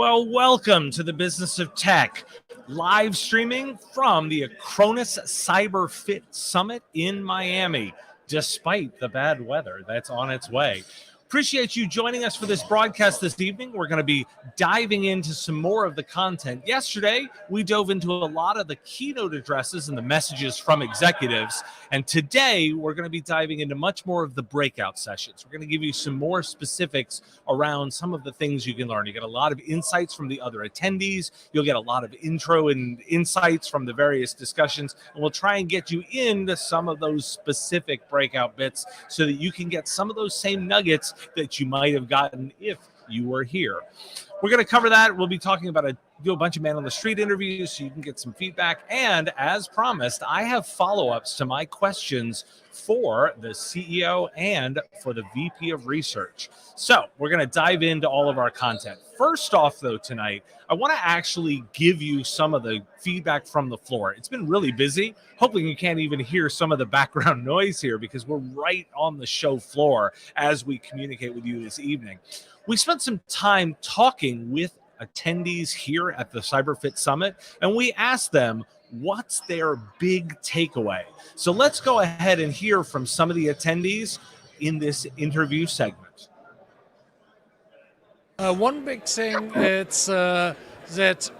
Well, welcome to the Business of Tech, live streaming from the Acronis CyberFit Summit in Miami, despite the bad weather that's on its way. Appreciate you joining us for this broadcast this evening. We're going to be diving into some more of the content. Yesterday, we dove into a lot of the keynote addresses and the messages from executives. And today, we're going to be diving into much more of the breakout sessions. We're going to give you some more specifics around some of the things you can learn. You get a lot of insights from the other attendees. You'll get a lot of intro and insights from the various discussions. And we'll try and get you into some of those specific breakout bits so that you can get some of those same nuggets that you might have gotten if you were here. We're going to cover that. We'll be talking about do a bunch of man on the street interviews so you can get some feedback. And as promised, I have follow-ups to my questions for the CEO and for the VP of Research. So we're going to dive into all of our content. First off, though, tonight, I want to actually give you some of the feedback from the floor. It's been really busy. Hopefully you can't even hear some of the background noise here because we're right on the show floor as we communicate with you this evening. We spent some time talking with attendees here at the CyberFit Summit, and we asked them what's their big takeaway. So let's go ahead and hear from some of the attendees in this interview segment. One big thing is that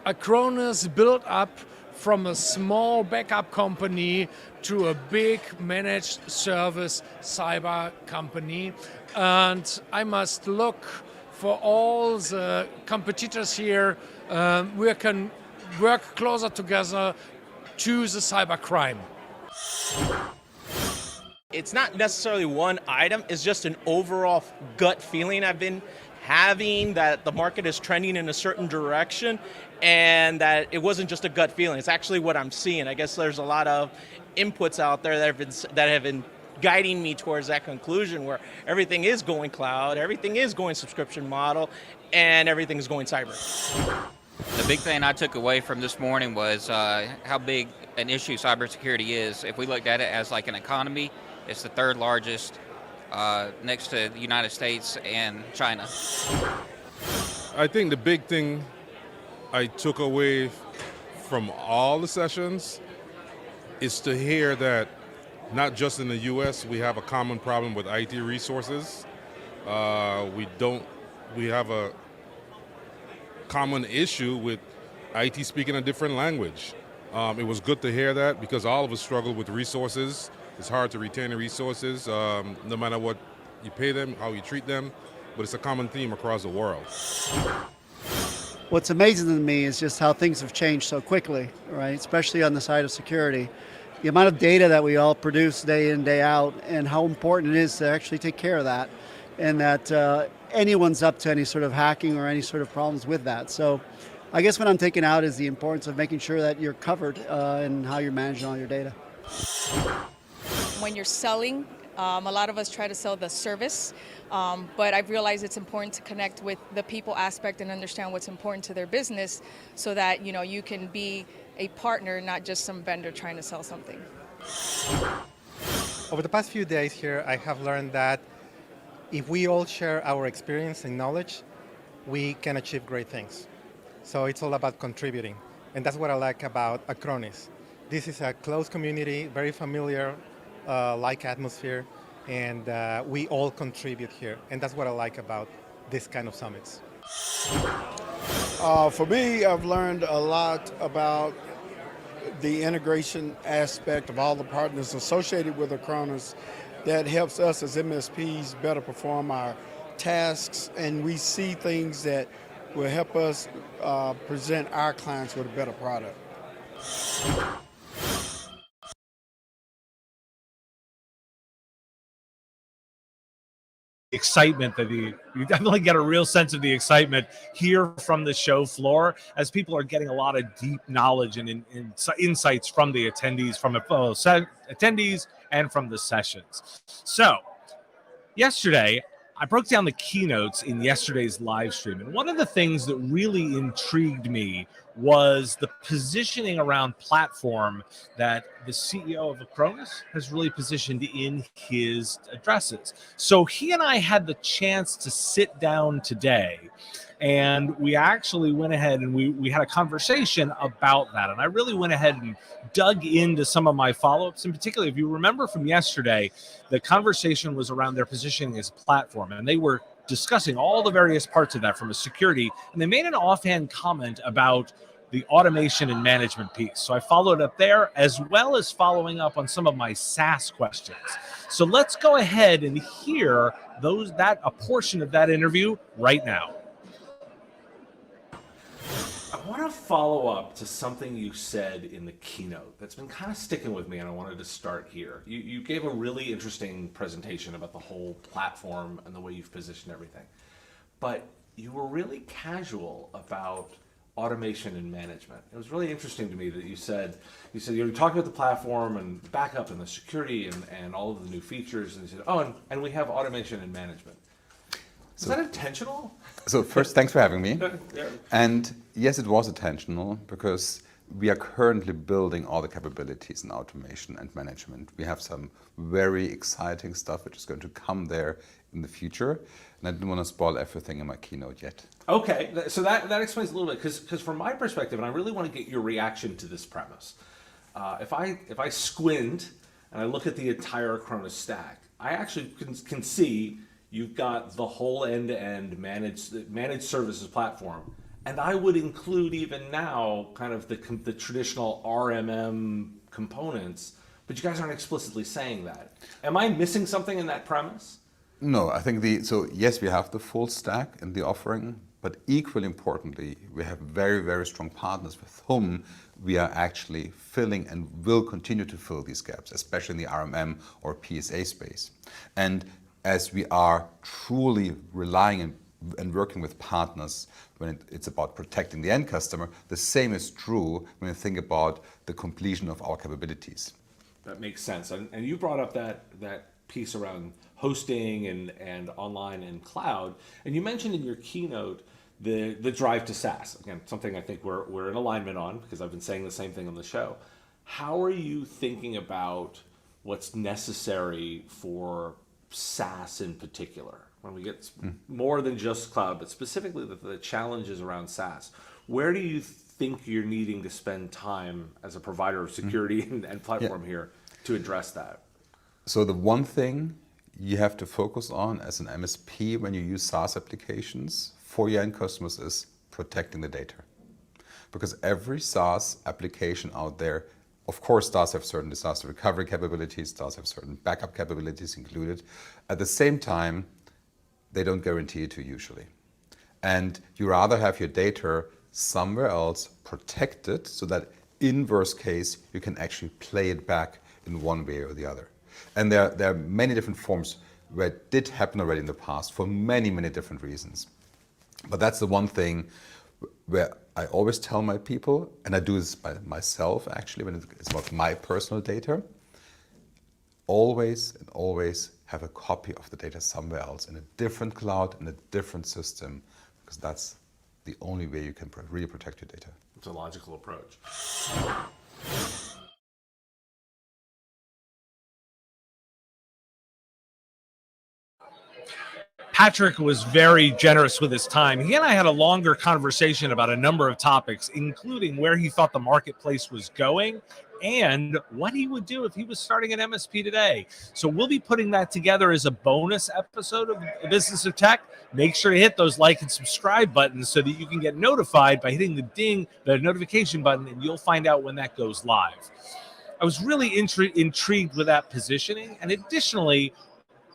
Acronis built up from a small backup company to a big managed service cyber company. And I must look for all the competitors here. We can work closer together to the cyber crime. It's not necessarily one item, it's just an overall gut feeling I've been having that the market is trending in a certain direction and that it wasn't just a gut feeling, it's actually what I'm seeing. I guess there's a lot of inputs out there that have been guiding me towards that conclusion where everything is going cloud, everything is going subscription model, and everything is going cyber. The big thing I took away from this morning was how big an issue cybersecurity is. If we looked at it as like an economy, it's the third largest next to the United States and China. I think the big thing I took away from all the sessions is to hear that not just in the US, we have a common problem with IT resources. We have a common issue with IT speaking a different language. It was good to hear that because all of us struggle with resources. It's hard to retain the resources, no matter what you pay them, how you treat them, but it's a common theme across the world. What's amazing to me is just how things have changed so quickly, right? Especially on the side of security. The amount of data that we all produce day in, day out, and how important it is to actually take care of that, and that anyone's up to any sort of hacking or any sort of problems with that. So I guess what I'm taking out is the importance of making sure that you're covered in how you're managing all your data. When you're selling, a lot of us try to sell the service, but I've realized it's important to connect with the people aspect and understand what's important to their business so that you can be a partner, not just some vendor trying to sell something. Over the past few days here, I have learned that if we all share our experience and knowledge, we can achieve great things. So it's all about contributing. And that's what I like about Acronis. This is a close community, very familiar, like atmosphere, and we all contribute here. And that's what I like about this kind of summits. For me, I've learned a lot about the integration aspect of all the partners associated with Acronis that helps us as MSPs better perform our tasks, and we see things that will help us present our clients with a better product. Excitement that you definitely get a real sense of the excitement here from the show floor as people are getting a lot of deep knowledge and insights from the attendees, from attendees and from the sessions. So yesterday, I broke down the keynotes in yesterday's live stream, and one of the things that really intrigued me was the positioning around platform that the CEO of Acronis has really positioned in his addresses. So he and I had the chance to sit down today And we actually went ahead and we had a conversation about that. And I really went ahead and dug into some of my follow-ups. In particular, if you remember from yesterday, the conversation was around their positioning as a platform. And they were discussing all the various parts of that from a security. And they made an offhand comment about the automation and management piece. So I followed up there, as well as following up on some of my SaaS questions. So let's go ahead and hear a portion of that interview right now. I want to follow up to something you said in the keynote that's been kind of sticking with me, and I wanted to start here. You gave a really interesting presentation about the whole platform and the way you've positioned everything, but you were really casual about automation and management. It was really interesting to me that you said you're talking about the platform and the backup and the security and all of the new features, and you said, oh, and we have automation and management. Is that intentional? So first, thanks for having me. And yes, it was intentional because we are currently building all the capabilities in automation and management. We have some very exciting stuff which is going to come there in the future. And I didn't want to spoil everything in my keynote yet. Okay, so that explains a little bit, because from my perspective, and I really want to get your reaction to this premise. If I squint and I look at the entire Acronis stack, I actually can see you've got the whole end-to-end managed services platform. And I would include even now kind of the traditional RMM components, but you guys aren't explicitly saying that. Am I missing something in that premise? No, I think so yes, we have the full stack in the offering, but equally importantly, we have very, very strong partners with whom we are actually filling and will continue to fill these gaps, especially in the RMM or PSA space. And as we are truly relying and working with partners when it's about protecting the end customer, the same is true when you think about the completion of our capabilities. That makes sense. And you brought up that piece around hosting and online and cloud. And you mentioned in your keynote the drive to SaaS. Again, something I think we're in alignment on, because I've been saying the same thing on the show. How are you thinking about what's necessary for SaaS in particular? When we get more than just cloud, but specifically the challenges around SaaS, where do you think you're needing to spend time as a provider of security and platform here to address that? So the one thing you have to focus on as an MSP when you use SaaS applications for your end customers is protecting the data. Because every SaaS application out there, of course, does have certain disaster recovery capabilities, does have certain backup capabilities included. At the same time, they don't guarantee it to you usually. And you rather have your data somewhere else protected so that in worst case, you can actually play it back in one way or the other. And there are many different forms where it did happen already in the past for many, many different reasons. But that's the one thing where I always tell my people, and I do this by myself actually when it's about my personal data, always have a copy of the data somewhere else in a different cloud, in a different system, because that's the only way you can really protect your data. It's a logical approach. Patrick was very generous with his time. He and I had a longer conversation about a number of topics, including where he thought the marketplace was going and what he would do if he was starting an MSP today. So we'll be putting that together as a bonus episode of the Business of Tech. Make sure to hit those like and subscribe buttons so that you can get notified by hitting the notification button, and you'll find out when that goes live. I was really intrigued with that positioning, and additionally,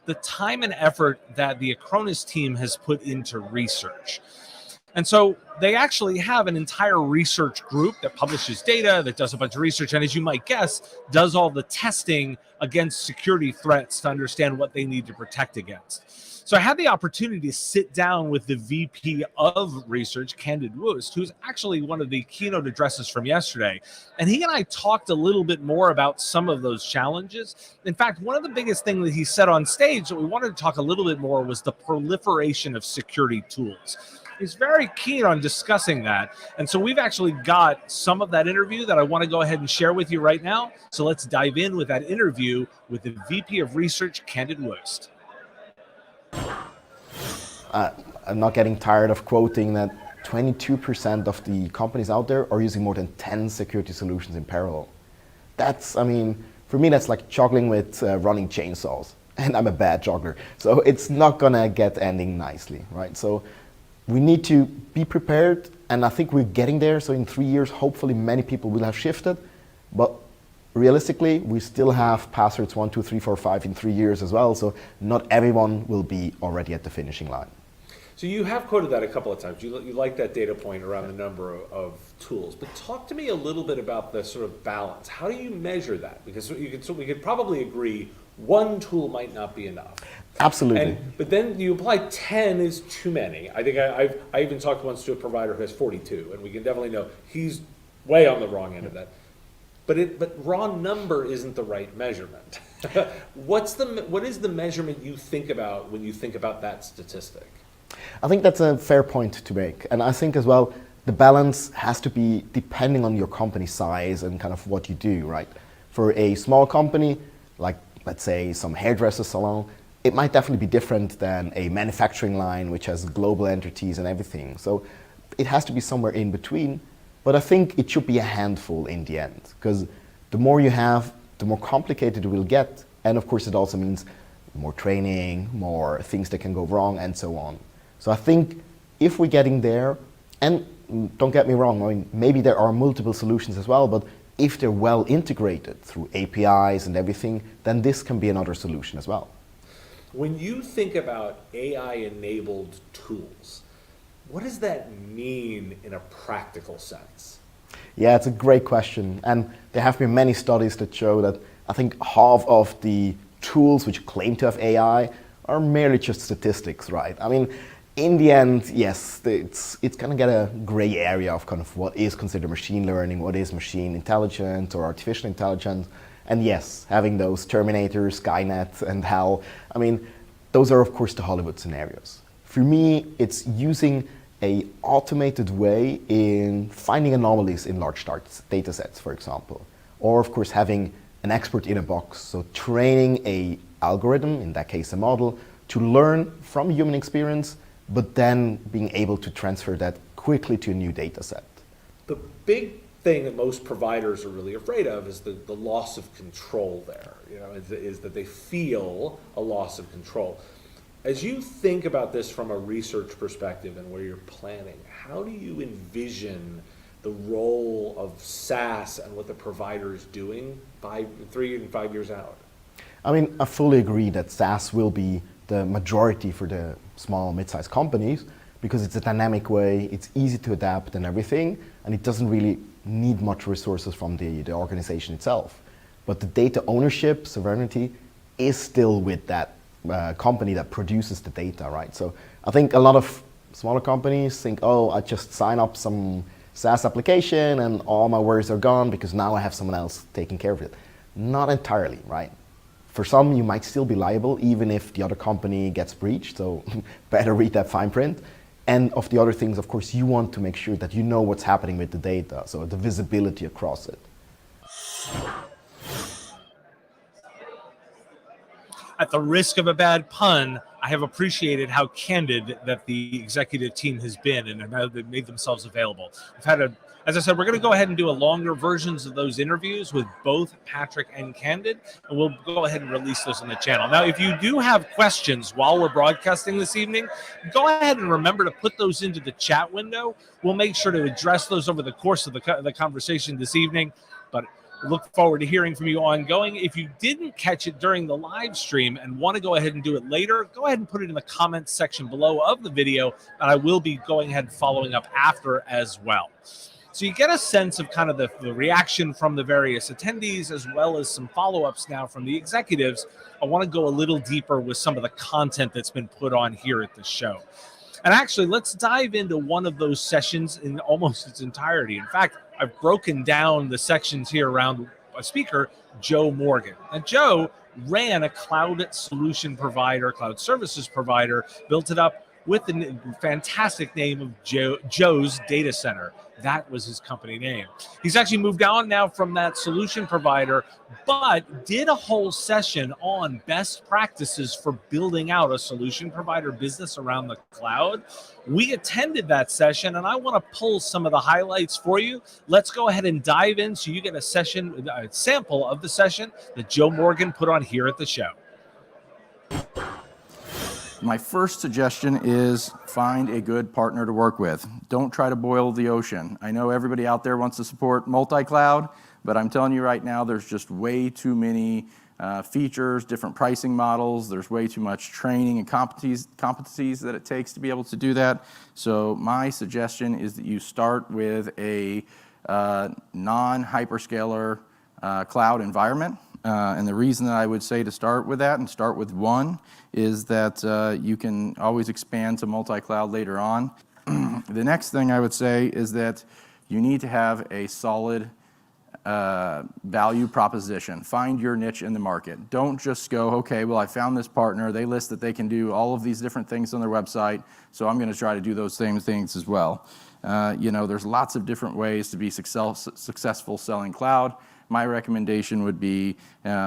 the time and effort that the Acronis team has put into research. And so they actually have an entire research group that publishes data, that does a bunch of research, and as you might guess, does all the testing against security threats to understand what they need to protect against. So I had the opportunity to sit down with the VP of research, Candid, who's actually one of the keynote addresses from yesterday. And he and I talked a little bit more about some of those challenges. In fact, one of the biggest things that he said on stage that we wanted to talk a little bit more was the proliferation of security tools. He's very keen on discussing that. And so we've actually got some of that interview that I want to go ahead and share with you right now. So let's dive in with that interview with the VP of Research, Candid Wuest. I I'm not getting tired of quoting that 22% of the companies out there are using more than 10 security solutions in parallel. That's, I mean, for me, that's like juggling with running chainsaws. And I'm a bad juggler. So it's not gonna get ending nicely, right? So we need to be prepared, and I think we're getting there. So in 3 years, hopefully many people will have shifted, but realistically, we still have passwords 1, 2, 3, 4, 5 in 3 years as well. So not everyone will be already at the finishing line. So you have quoted that a couple of times. You like that data point around the number of tools, but talk to me a little bit about the sort of balance. How do you measure that? Because we could probably agree one tool might not be enough. Absolutely. But then you apply 10 is too many. I think I even talked once to a provider who has 42, and we can definitely know he's way on the wrong end of that. But raw number isn't the right measurement. What is the measurement you think about when you think about that statistic? I think that's a fair point to make. And I think as well, the balance has to be depending on your company size and kind of what you do, right? For a small company, like let's say some hairdresser salon, it might definitely be different than a manufacturing line which has global entities and everything. So it has to be somewhere in between, but I think it should be a handful in the end, because the more you have, the more complicated it will get. And of course it also means more training, more things that can go wrong, and so on. So I think if we're getting there, and don't get me wrong, I mean, maybe there are multiple solutions as well, but if they're well integrated through APIs and everything, then this can be another solution as well. When you think about AI-enabled tools, what does that mean in a practical sense? Yeah, it's a great question. And there have been many studies that show that I think half of the tools which claim to have AI are merely just statistics, right? I mean, in the end, yes, it's going to get a gray area of kind of what is considered machine learning, what is machine intelligence or artificial intelligence. And yes, having those Terminators, Skynet, and HAL, I mean, those are of course the Hollywood scenarios. For me, it's using a automated way in finding anomalies in large data sets, for example. Or of course having an expert in a box, so training a algorithm, in that case a model, to learn from human experience, but then being able to transfer that quickly to a new data set. The big thing that most providers are really afraid of is the loss of control there, is that they feel a loss of control. As you think about this from a research perspective and where you're planning, how do you envision the role of SaaS and what the provider is doing 3 and 5 years out? I mean, I fully agree that SaaS will be the majority for the small, mid-sized companies, because it's a dynamic way, it's easy to adapt and everything, and it doesn't really need much resources from the organization itself. But the data ownership, sovereignty, is still with that company that produces the data, right? So I think a lot of smaller companies think, oh, I just sign up some SaaS application and all my worries are gone because now I have someone else taking care of it. Not entirely, right? For some, you might still be liable even if the other company gets breached, so better read that fine print. And of the other things, of course, you want to make sure that you know what's happening with the data, so the visibility across it. At the risk of a bad pun, I have appreciated how candid that the executive team has been and how they've made themselves available. We've had as I said, we're going to go ahead and do a longer versions of those interviews with both Patrick and Candid, and we'll go ahead and release those on the channel. Now, if you do have questions while we're broadcasting this evening, go ahead and remember to put those into the chat window. We'll make sure to address those over the course of the conversation this evening, but look forward to hearing from you ongoing. If you didn't catch it during the live stream and want to go ahead and do it later, go ahead and put it in the comments section below of the video, and I will be going ahead and following up after as well. So you get a sense of kind of the reaction from the various attendees, as well as some follow-ups now from the executives. I want to go a little deeper with some of the content that's been put on here at the show. And actually, let's dive into one of those sessions in almost its entirety. In fact, I've broken down the sections here around a speaker, Joe Morgan. And Joe ran a cloud solution provider, cloud services provider, built it up with the fantastic name of Joe's Data Center. That was his company name. He's actually moved on now from that solution provider, but did a whole session on best practices for building out a solution provider business around the cloud. We attended that session, and I want to pull some of the highlights for you. Let's go ahead and dive in so you get a sample of the session that Joe Morgan put on here at the show. My first suggestion is find a good partner to work with. Don't try to boil the ocean. I know everybody out there wants to support multi-cloud, but I'm telling you right now, there's just way too many features, different pricing models. There's way too much training and competencies that it takes to be able to do that. So my suggestion is that you start with a non-hyperscaler cloud environment. And the reason that I would say to start with that and start with one is that you can always expand to multi-cloud later on. The next thing I would say is that you need to have a solid value proposition. Find your niche in the market. Don't just go, okay, well, I found this partner. They list that they can do all of these different things on their website, so I'm going to try to do those same things as well. There's lots of different ways to be successful selling cloud. My recommendation would be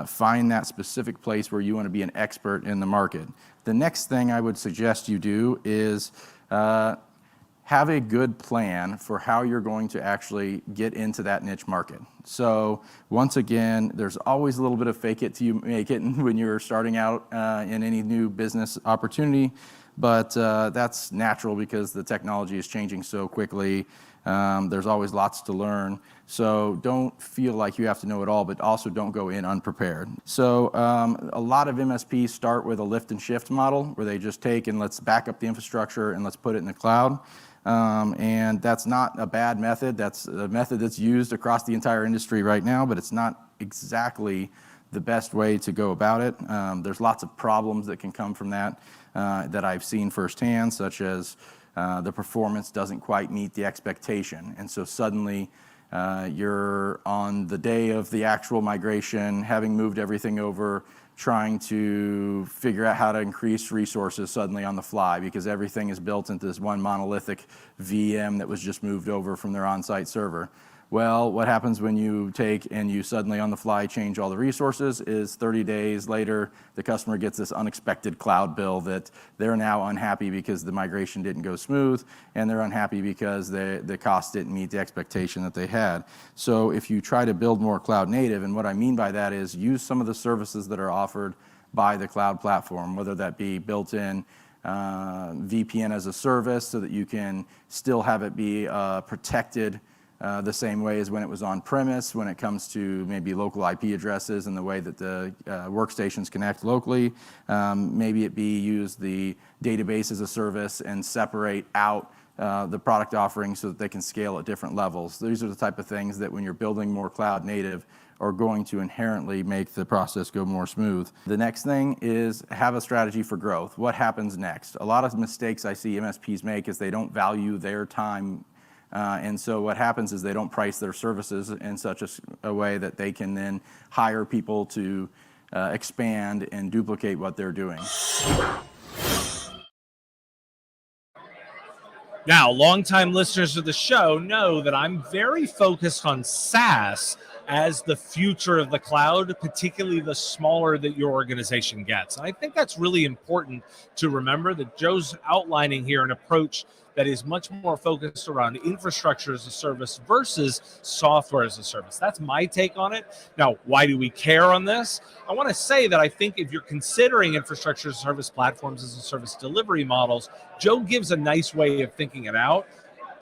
find that specific place where you want to be an expert in the market. The next thing I would suggest you do is have a good plan for how you're going to actually get into that niche market. So once again, there's always a little bit of fake it till you make it when you're starting out in any new business opportunity, but that's natural because the technology is changing so quickly. There's always lots to learn. So don't feel like you have to know it all, but also don't go in unprepared. So a lot of MSPs start with a lift and shift model where they just take and let's back up the infrastructure and let's put it in the cloud. And that's not a bad method. That's a method that's used across the entire industry right now, but it's not exactly the best way to go about it. There's lots of problems that can come from that that I've seen firsthand, such as the performance doesn't quite meet the expectation. And so suddenly you're on the day of the actual migration, having moved everything over, trying to figure out how to increase resources suddenly on the fly because everything is built into this one monolithic VM that was just moved over from their on-site server. Well, what happens when you take and you suddenly on the fly change all the resources is 30 days later, the customer gets this unexpected cloud bill that they're now unhappy because the migration didn't go smooth, and they're unhappy because the cost didn't meet the expectation that they had. So if you try to build more cloud native, and what I mean by that is use some of the services that are offered by the cloud platform, whether that be built-in VPN as a service so that you can still have it be protected the same way as when it was on premise when it comes to maybe local IP addresses and the way that the workstations connect locally. Maybe it be use the database as a service and separate out the product offerings so that they can scale at different levels. These are the type of things that when you're building more cloud native are going to inherently make the process go more smooth. The next thing is have a strategy for growth. What happens next? A lot of mistakes I see MSPs make is they don't value their time. And so what happens is they don't price their services in such a way that they can then hire people to expand and duplicate what they're doing. Now, longtime listeners of the show know that I'm very focused on SaaS as the future of the cloud, particularly the smaller that your organization gets. And I think that's really important to remember that Joe's outlining here an approach that is much more focused around infrastructure as a service versus software as a service. That's my take on it. Now, why do we care on this? I want to say that I think if you're considering infrastructure as a service, platforms as a service delivery models, Joe gives a nice way of thinking it out.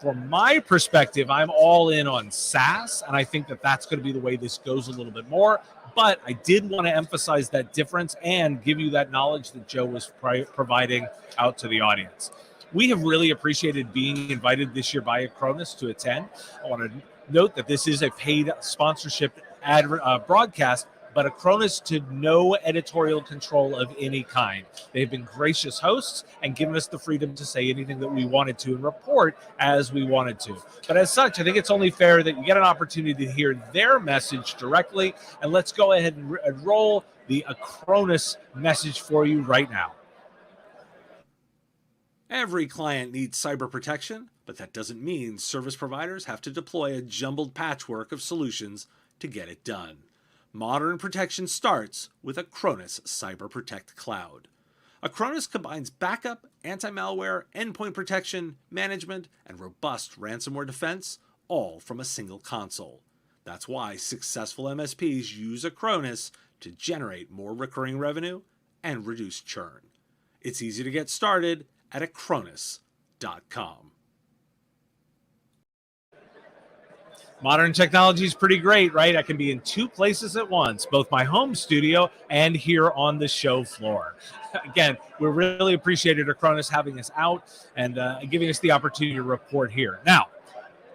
From my perspective, I'm all in on SaaS, and I think that that's going to be the way this goes a little bit more. But I did want to emphasize that difference and give you that knowledge that Joe was providing out to the audience. We have really appreciated being invited this year by Acronis to attend. I want to note that this is a paid sponsorship broadcast, but Acronis to no editorial control of any kind. They've been gracious hosts and given us the freedom to say anything that we wanted to and report as we wanted to. But as such, I think it's only fair that you get an opportunity to hear their message directly. And let's go ahead and roll the Acronis message for you right now. Every client needs cyber protection, but that doesn't mean service providers have to deploy a jumbled patchwork of solutions to get it done. Modern protection starts with Acronis CyberProtect Cloud. Acronis combines backup, anti-malware, endpoint protection, management, and robust ransomware defense, all from a single console. That's why successful MSPs use Acronis to generate more recurring revenue and reduce churn. It's easy to get started at acronis.com. Modern technology is pretty great, right? I can be in two places at once, both my home studio and here on the show floor. Again, we really appreciated Acronis having us out and giving us the opportunity to report here. Now,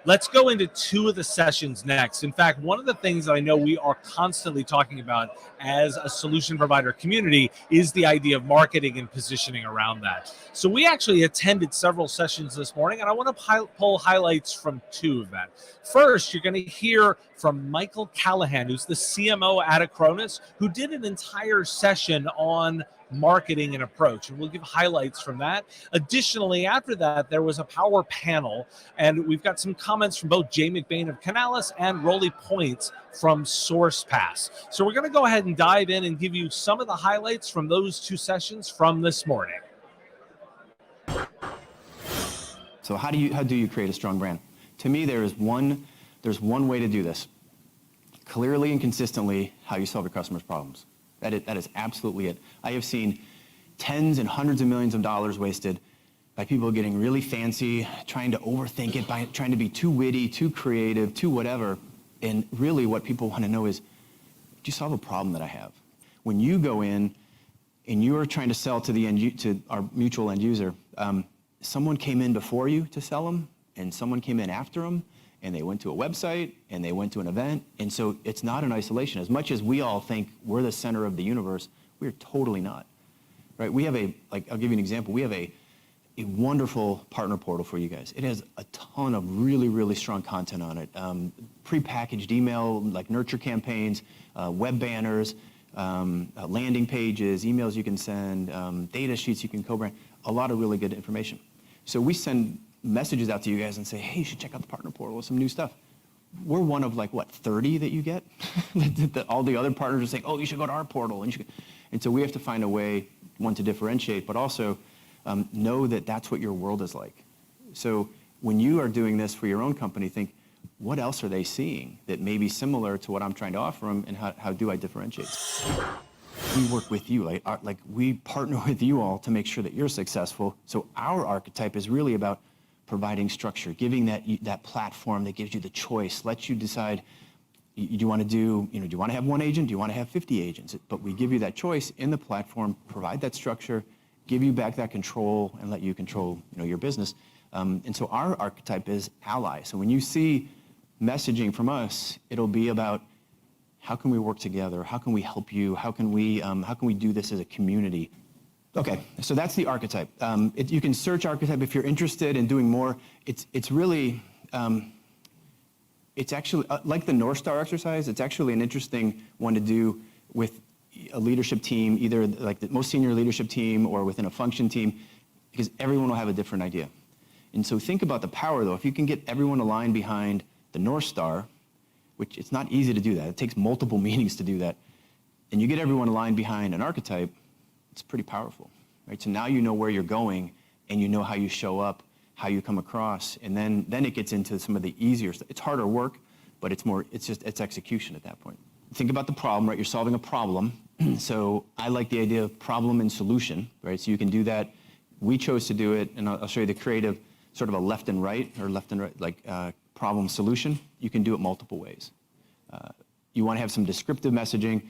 let's go into two of the sessions next. In fact, one of the things that I know we are constantly talking about as a solution provider community is the idea of marketing and positioning around that. So we actually attended several sessions this morning, and I want to pull highlights from two of that. First, you're going to hear from Michael Callahan, who's the CMO at Acronis, who did an entire session on marketing and approach, and we'll give highlights from that. Additionally, after that, there was a power panel, and we've got some comments from both Jay McBain of Canalys and Rolly Points from SourcePass. So we're going to go ahead and dive in and give you some of the highlights from those two sessions from this morning. So how do you create a strong brand? To me, there's one way to do this. Clearly and consistently, how you solve your customers' problems. That is absolutely it. I have seen tens and hundreds of millions of dollars wasted by people getting really fancy, trying to overthink it, by trying to be too witty, too creative, too whatever. And really what people want to know is, do you solve a problem that I have? When you go in and you are trying to sell to our mutual end user, someone came in before you to sell them, and someone came in after them, and they went to a website, and they went to an event, and so it's not in isolation. As much as we all think we're the center of the universe, we're totally not, right? We have I'll give you an example. We have a wonderful partner portal for you guys. It has a ton of really, really strong content on it. Pre-packaged email, like nurture campaigns, web banners, landing pages, emails you can send, data sheets you can co-brand, a lot of really good information. So we send messages out to you guys and say, hey, you should check out the partner portal with some new stuff. We're one of 30 that you get? All the other partners are saying, oh, you should go to our portal. And so we have to find a way, one, to differentiate, but also know that that's what your world is like. So when you are doing this for your own company, think, what else are they seeing that may be similar to what I'm trying to offer them, and how do I differentiate? We work with you, we partner with you all to make sure that you're successful. So our archetype is really about providing structure, giving that platform that gives you the choice, lets you decide, do you want to have one agent, do you want to have 50 agents? But we give you that choice in the platform, provide that structure, give you back that control, and let you control your business. And so our archetype is ally. So when you see messaging from us, it'll be about, how can we work together? How can we help you? How can we do this as a community? Okay, so that's the archetype. You can search archetype if you're interested in doing more. It's really, it's actually, like the North Star exercise, it's actually an interesting one to do with a leadership team, either like the most senior leadership team or within a function team, because everyone will have a different idea. And so think about the power, though. If you can get everyone aligned behind the North Star, which it's not easy to do that. It takes multiple meetings to do that. And you get everyone aligned behind an archetype, it's pretty powerful, right? So now you know where you're going, and you know how you show up, how you come across, and then it gets into some of the easier stuff. It's harder work, but it's execution at that point. Think about the problem, right? You're solving a problem. So I like the idea of problem and solution, right? So you can do that. We chose to do it, and I'll show you the creative, sort of a left and right, problem solution. You can do it multiple ways. You want to have some descriptive messaging,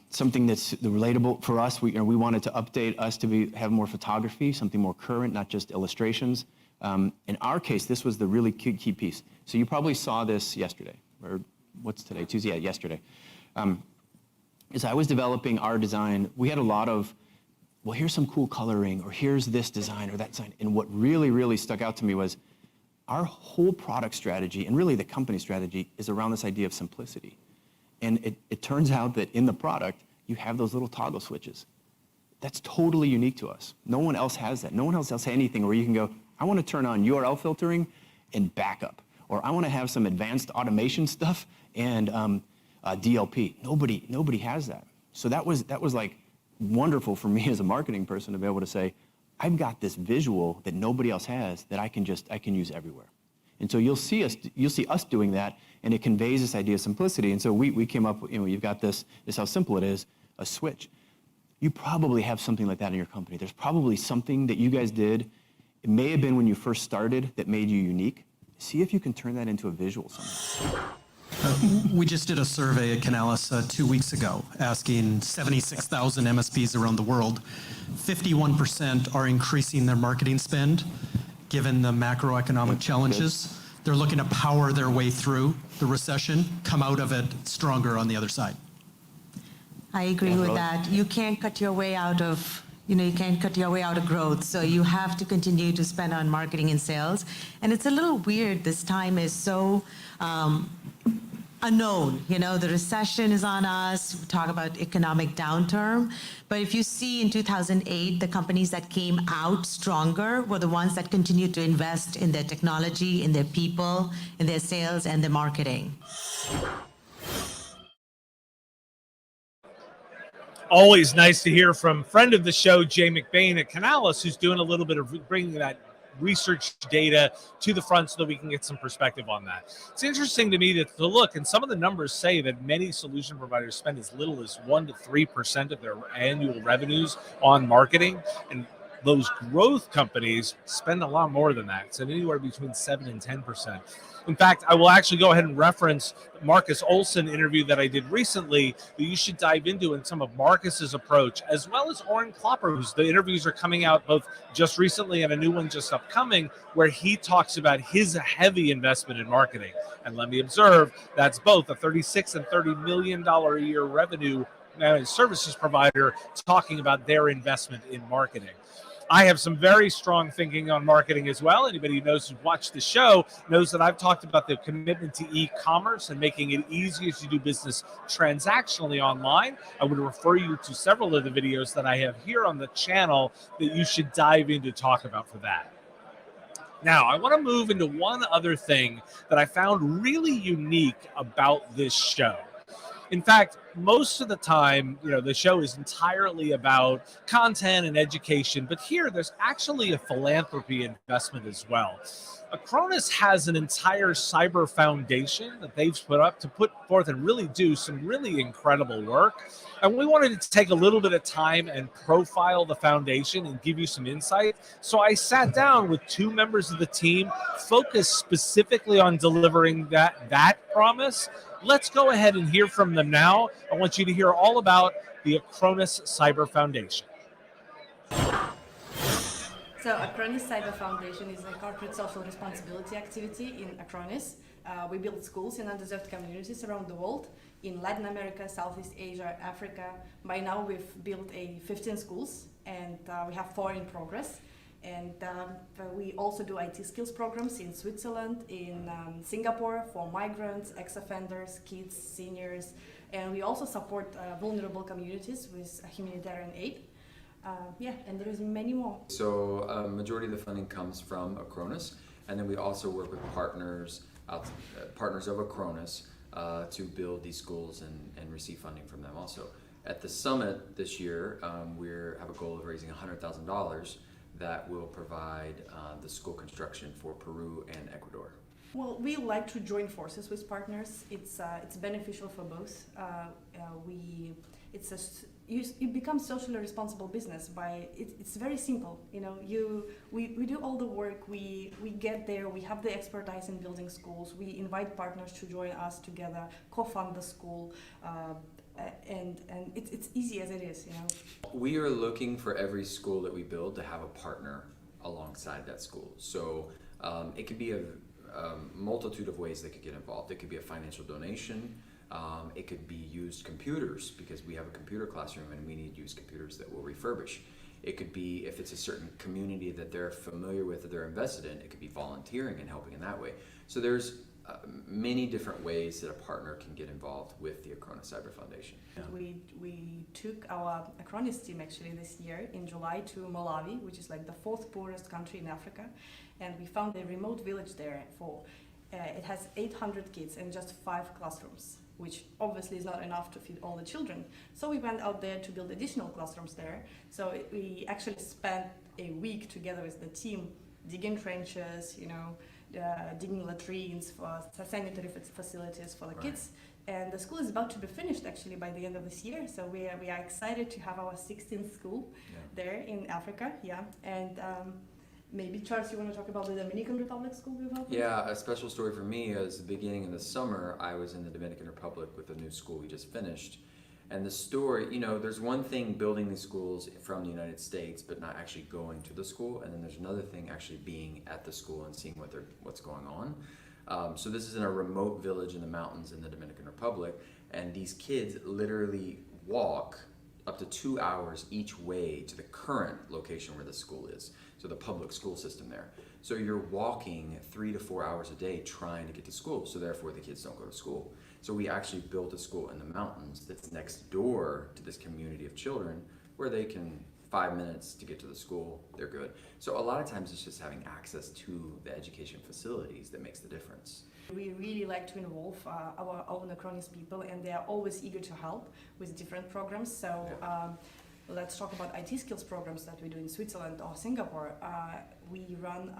something that's relatable for us. We wanted to update us to have more photography, something more current, not just illustrations. In our case, this was the really key piece. So you probably saw this yesterday, or what's today? Tuesday, yeah, yesterday. As I was developing our design, we had a lot of, well, here's some cool coloring, or here's this design or that design. And what really, really stuck out to me was our whole product strategy, and really the company strategy, is around this idea of simplicity. And it turns out that in the product, you have those little toggle switches. That's totally unique to us. No one else has that. No one else has anything where you can go, I want to turn on URL filtering and backup, or I want to have some advanced automation stuff and DLP. Nobody has that. So that was like wonderful for me as a marketing person to be able to say, I've got this visual that nobody else has that I can use everywhere. And so you'll see us doing that, and it conveys this idea of simplicity. And so we came up, you've got this is how simple it is, a switch. You probably have something like that in your company. There's probably something that you guys did. It may have been when you first started that made you unique. See if you can turn that into a visual somehow. We just did a survey at Canalys 2 weeks ago, asking 76,000 MSPs around the world. 51% are increasing their marketing spend, given the macroeconomic challenges. They're looking to power their way through the recession, come out of it stronger on the other side. I agree with that. You can't cut your way out of growth. So you have to continue to spend on marketing and sales. And it's a little weird. This time is so unknown. The recession is on us. We talk about economic downturn. But if you see in 2008, the companies that came out stronger were the ones that continued to invest in their technology, in their people, in their sales, and their marketing. Always nice to hear from friend of the show, Jay McBain at Canalys, who's doing a little bit of bringing that research data to the front so that we can get some perspective on that. It's interesting to me to look, and some of the numbers say that many solution providers spend as little as 1% to 3% of their annual revenues on marketing, and those growth companies spend a lot more than that. It's anywhere between 7 and 10%. In fact, I will actually go ahead and reference the Marcus Olson interview that I did recently that you should dive into in some of Marcus's approach, as well as Oren Klopper, whose the interviews are coming out both just recently and a new one just upcoming, where he talks about his heavy investment in marketing. And let me observe, that's both a $36 and $30 million a year revenue managed services provider talking about their investment in marketing. I have some very strong thinking on marketing as well. Anybody who knows who's watched the show knows that I've talked about the commitment to e-commerce and making it easier to do business transactionally online. I would refer you to several of the videos that I have here on the channel that you should dive in to talk about for that. Now, I want to move into one other thing that I found really unique about this show. In fact, most of the time, the show is entirely about content and education, but here there's actually a philanthropy investment as well. Acronis has an entire Cyberfoundation that they've put forth and really do some really incredible work. And we wanted to take a little bit of time and profile the foundation and give you some insight. So I sat down with two members of the team focused specifically on delivering that promise. Let's go ahead and hear from them now. I want you to hear all about the Acronis CyberFoundation. So Acronis CyberFoundation is a corporate social responsibility activity in Acronis. We build schools in underserved communities around the world, in Latin America, Southeast Asia, Africa. By now we've built 15 schools, and we have 4 in progress. And we also do IT skills programs in Switzerland, in Singapore for migrants, ex-offenders, kids, seniors. And we also support vulnerable communities with humanitarian aid. And there is many more. So majority of the funding comes from Acronis, and then we also work with partners of Acronis to build these schools and receive funding from them also. At the summit this year, we have a goal of raising $100,000 that will provide the school construction for Peru and Ecuador. Well, we like to join forces with partners. It's beneficial for both. You become socially responsible business by it's very simple. We do all the work. We get there. We have the expertise in building schools. We invite partners to join us together, co-fund the school. And it's easy as it is, We are looking for every school that we build to have a partner alongside that school. So it could be a multitude of ways that could get involved. It could be a financial donation. It could be used computers, because we have a computer classroom and we need used computers that we'll refurbish. It could be, if it's a certain community that they're familiar with, that they're invested in, it could be volunteering and helping in that way. So there's many different ways that a partner can get involved with the Acronis Cyber Foundation. We took our Acronis team actually this year in July to Malawi, which is like the 4th poorest country in Africa, and we found a remote village there. It has 800 kids and just 5 classrooms, which obviously is not enough to feed all the children. So we went out there to build additional classrooms there. So we actually spent a week together with the team digging trenches, digging latrines for sanitary facilities for the kids. And the school is about to be finished actually by the end of this year. So we are excited to have our 16th school there in Africa. Yeah. And maybe Charles, you want to talk about the Dominican Republic school we've opened? Yeah, a special story for me is the beginning of the summer, I was in the Dominican Republic with a new school we just finished. And the story, there's one thing building these schools from the United States, but not actually going to the school. And then there's another thing actually being at the school and seeing what's going on. So this is in a remote village in the mountains in the Dominican Republic. And these kids literally walk up to 2 hours each way to the current location where the school is. So the public school system there. So you're walking 3 to 4 hours a day trying to get to school. So therefore the kids don't go to school. So we actually built a school in the mountains that's next door to this community of children where they can 5 minutes to get to the school, they're good. So a lot of times it's just having access to the education facilities that makes the difference. We really like to involve our own Acronis people, and they are always eager to help with different programs. So let's talk about IT skills programs that we do in Switzerland or Singapore. We run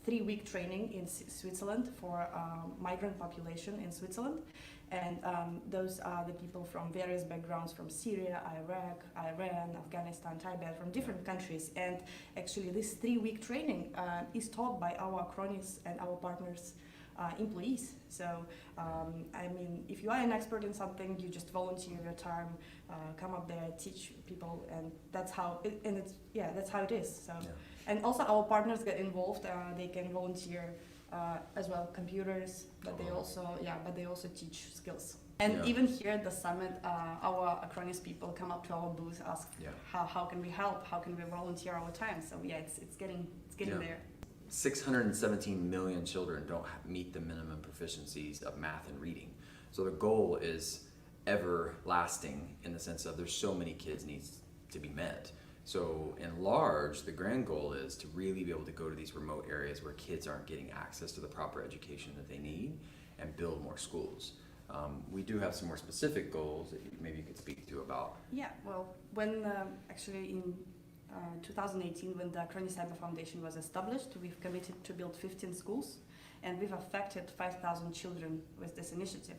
3-week training in Switzerland for migrant population in Switzerland. And those are the people from various backgrounds, from Syria, Iraq, Iran, Afghanistan, Tibet, from different countries. And actually this 3-week training is taught by our Acronis and our partners employees. So, if you are an expert in something, you just volunteer your time, come up there, teach people, and that's how it is. So, and also our partners get involved. They can volunteer as well, computers, but they also teach skills. And even here at the summit, our Acronis people come up to our booth, ask how can we help, how can we volunteer our time. So it's getting there. 617 million children don't meet the minimum proficiencies of math and reading. So the goal is everlasting in the sense of there's so many kids needs to be met. So in large, the grand goal is to really be able to go to these remote areas where kids aren't getting access to the proper education that they need and build more schools. We do have some more specific goals that maybe you could speak to about. Yeah, well, when actually in 2018, when the Acronis Cyberfoundation was established, we've committed to build 15 schools, and we've affected 5,000 children with this initiative.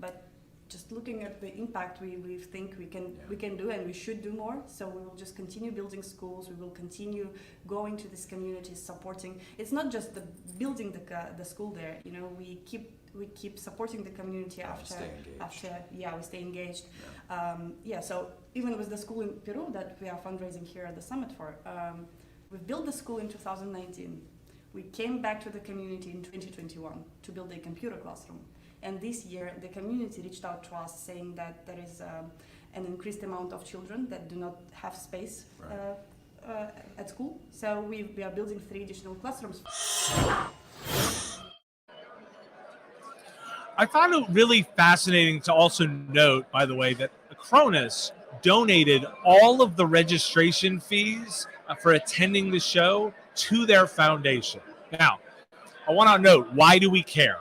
But just looking at the impact we think we can do, and we should do more. So we will just continue building schools. We will continue going to these communities, supporting. It's not just the building the school there. We keep supporting the community after we stay engaged. So even with the school in Peru that we are fundraising here at the summit for, we've built the school in 2019. We came back to the community in 2021 to build a computer classroom. And this year, the community reached out to us saying that there is an increased amount of children that do not have space at school. So we are building 3 additional classrooms. I found it really fascinating to also note, by the way, that Acronis donated all of the registration fees for attending the show to their foundation. Now, I want to note, why do we care?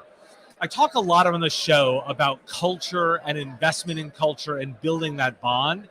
I talk a lot on the show about culture and investment in culture and building that bond.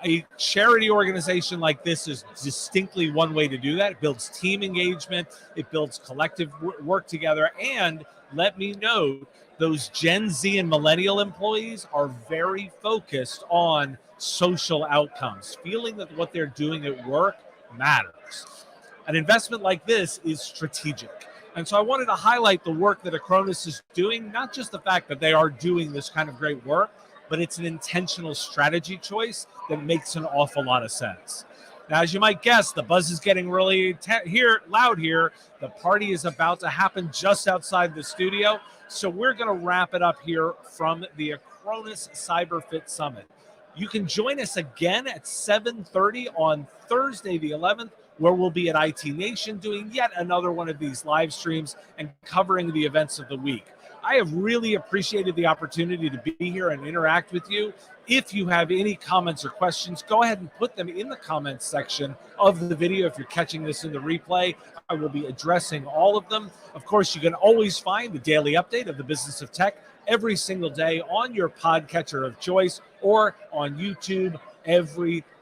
A charity organization like this is distinctly one way to do that. It builds team engagement, it builds collective work together, and let me note, those Gen Z and millennial employees are very focused on social outcomes, feeling that what they're doing at work matters. An investment like this is strategic. And so I wanted to highlight the work that Acronis is doing, not just the fact that they are doing this kind of great work, but it's an intentional strategy choice that makes an awful lot of sense. Now, as you might guess, the buzz is getting really loud here. The party is about to happen just outside the studio. So we're going to wrap it up here from the Acronis CyberFit Summit. You can join us again at 7:30 on Thursday the 11th, where we'll be at IT Nation doing yet another one of these live streams and covering the events of the week. I have really appreciated the opportunity to be here and interact with you. If you have any comments or questions, go ahead and put them in the comments section of the video. If you're catching this in the replay, I will be addressing all of them. Of course, you can always find the daily update of the business of tech every single day on your podcatcher of choice or on YouTube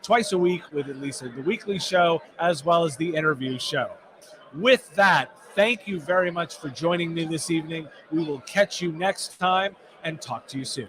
twice a week with at least the weekly show as well as the interview show. With that, thank you very much for joining me this evening. We will catch you next time and talk to you soon.